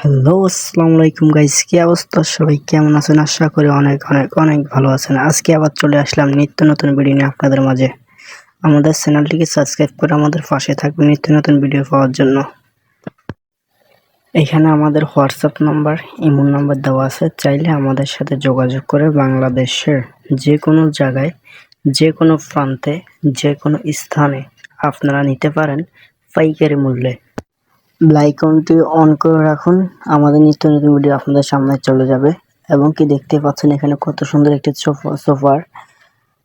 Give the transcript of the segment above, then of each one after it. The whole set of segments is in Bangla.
হ্যালো, আসসালামু আলাইকুম গাইস, কি অবস্থা? সবাই কেমন আছেন? আশা করি অনেক অনেক অনেক ভালো আছেন। আজকে আবার চলে আসলাম নিত্য নতুন ভিডিও নিয়ে আপনাদের মাঝে। আমাদের চ্যানেলটিকে সাবস্ক্রাইব করে আমাদের পাশে থাকবেন নিত্য নতুন ভিডিও পাওয়ার জন্য। এখানে আমাদের হোয়াটসঅ্যাপ নাম্বার, ইমো নাম্বার দেওয়া আছে। চাইলে আমাদের সাথে যোগাযোগ করে বাংলাদেশের যে কোনো জায়গায়, যে কোনো প্রান্তে, যে কোনো স্থানে আপনারা নিতে পারেন পাইকারি মূল্যে। আইকনটি অন করে রাখুন, আমাদের নিত্য নতুন ভিডিও আপনাদের সামনে চলে যাবে। এবং কি দেখতে পাচ্ছেন এখানে কত সুন্দর একটি সোফার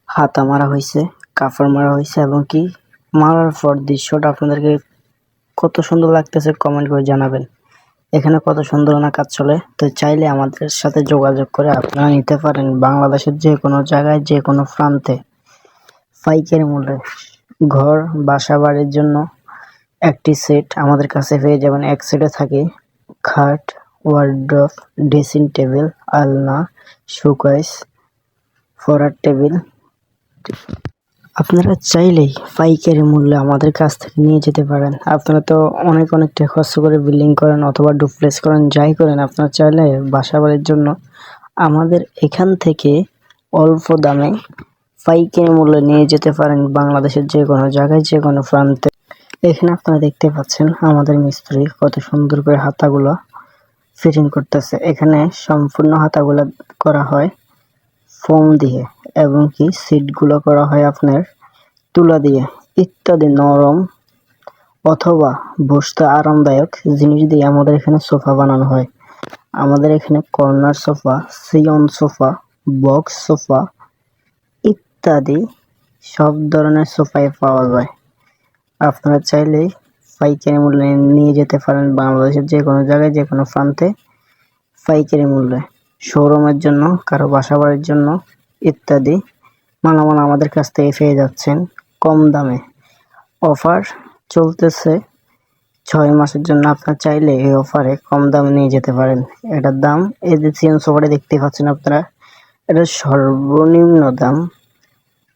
হাতা মারা হয়েছে, কাপড় মারা হয়েছে, এবং কি মারার পর দৃশ্যটা আপনাদেরকে কত সুন্দর লাগতেছে কমেন্ট করে জানাবেন। এখানে কত সুন্দর না কাজ চলে। তো চাইলে আমাদের সাথে যোগাযোগ করে আপনারা নিতে পারেন বাংলাদেশের যে কোনো জায়গায়, যে কোনো প্রান্তে পাইকারি মূল্যে। ঘর বাসা বাড়ির জন্য একটি সেট আমাদের কাছে পেয়ে যাবেন। এক সেটে থাকে খাট, ওয়ার্ড্রপ, ড্রেসিং টেবিল, আলনা, শোকেস, পড়ার টেবিল। আপনারা চাইলেই পাইকারি মূল্যে আমাদের কাছ থেকে নিয়ে যেতে পারেন। আপনারা তো অনেক টাকা খরচ করে বিল্ডিং করেন অথবা ডুপ্লেক্স করেন, যাই করেন, আপনারা চাইলে বাসা বাড়ির জন্য আমাদের এখান থেকে অল্প দামে পাইকারি মূল্যে নিয়ে যেতে পারেন বাংলাদেশের যে কোনো জায়গায়, যে কোনো প্রান্তে। এখানে আপনারা দেখতে পাচ্ছেন আমাদের মিস্ত্রি কত সুন্দর করে হাতাগুলো ফিটিং করতেছে। এখানে সম্পূর্ণ হাতাগুলো করা হয় ফোম দিয়ে, এবং কি সিটগুলো করা হয় আপনার তুলা দিয়ে ইত্যাদি নরম অথবা বসতে আরামদায়ক জিনিস দিয়ে আমাদের এখানে সোফা বানানো হয়। আমাদের এখানে কর্নার সোফা, সিয়ন সোফা, বক্স সোফা ইত্যাদি সব ধরনের সোফাই পাওয়া যায়। আপনারা চাইলেই পাইকারি মূল্যে নিয়ে যেতে পারেন বাংলাদেশের যে কোনো জায়গায়, যে কোনো প্রান্তে পাইকারি মূল্যে। শোরুমের জন্য, কারো বাসা বাড়ির জন্য ইত্যাদি মালামাল আমাদের কাছ থেকে পেয়ে যাচ্ছেন কম দামে। অফার চলতেছে 6 মাসের জন্য। আপনারা চাইলে এই অফারে কম দামে নিয়ে যেতে পারেন। এটার দাম, এই যে সিয়ন সোফাটা দেখতে পাচ্ছেন আপনারা, এটার সর্বনিম্ন দাম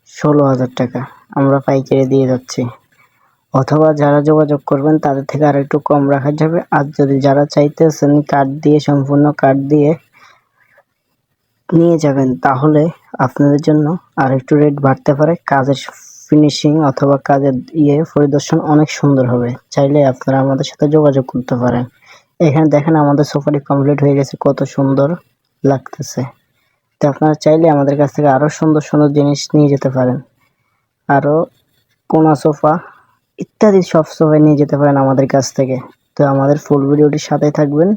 16,000 টাকা আমরা পাইকারি দিয়ে যাচ্ছি। অথবা যারা যোগাযোগ করবেন তাদের থেকে আর একটু কম রাখা যাবে। আর যদি যারা চাইতেছেন কার্ড দিয়ে, সম্পূর্ণ কার্ড দিয়ে নিয়ে যাবেন, তাহলে আপনাদের জন্য আর একটু রেট বাড়তে পারে। কাজের ফিনিশিং অথবা কাজের পরিদর্শন অনেক সুন্দর হবে। চাইলে আপনারা আমাদের সাথে যোগাযোগ করতে পারেন। এখানে দেখেন আমাদের সোফাটি কমপ্লিট হয়ে গেছে, কত সুন্দর লাগতেছে। তো আপনারা চাইলে আমাদের কাছ থেকে আরো সুন্দর সুন্দর জিনিস নিয়ে যেতে পারেন। আরো কোনা সোফা ইত্যাদি সব সোফা নিয়ে যেতে পারেন আমাদের কাছ থেকে। তো আমাদের ফুল ভিডিওটির সাথেই থাকবেন,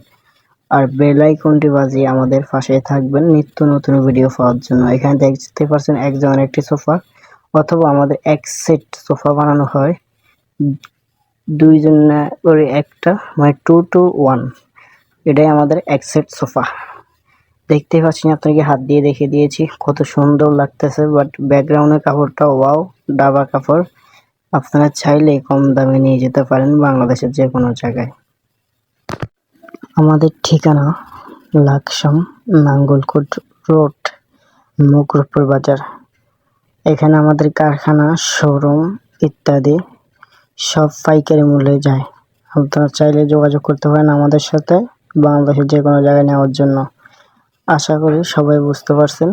আর বেল আইকনটি বাজিয়ে আমাদের পাশে থাকবেন নিত্য নতুন ভিডিও পাওয়ার জন্য। এখানে দেখতে পাচ্ছেন একজনের একটি সোফা, অথবা আমাদের এক সেট সোফা বানানো হয় দুইজন করে একটা, মানে 2 to 1। এটাই আমাদের এক সেট সোফা। দেখতে পাচ্ছেন, আপনাকে হাত দিয়ে দেখিয়ে দিয়েছি কত সুন্দর লাগতেছে। বাট ব্যাকগ্রাউন্ডের কাপড়টা ওয়াও, ডাবা কাপড়। আপনারা চাইলে কম দামে নিয়ে যেতে পারেন বাংলাদেশের যে কোনো জায়গায়। আমাদের ঠিকানা লাকসাম, নাঙ্গলকোট রোড, মুকরপুর বাজার। এখানে আমাদের কারখানা, শোরুম ইত্যাদি সব পাইকারি মূল্যে যায়। আপনারা চাইলে যোগাযোগ করতে পারেন আমাদের সাথে বাংলাদেশের যে কোনো জায়গায় নেওয়ার জন্য। আশা করি সবাই বুঝতে পারছেন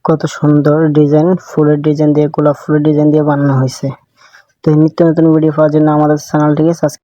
কত সুন্দর ডিজাইন, ফুলের ডিজাইন দিয়ে, গোলাপ ফুলের ডিজাইন দিয়ে বানানো হয়েছে। তো নিত্য নতুন ভিডিও পাওয়ার জন্য আমাদের চ্যানেলটিকে সাবস্ক্রাইব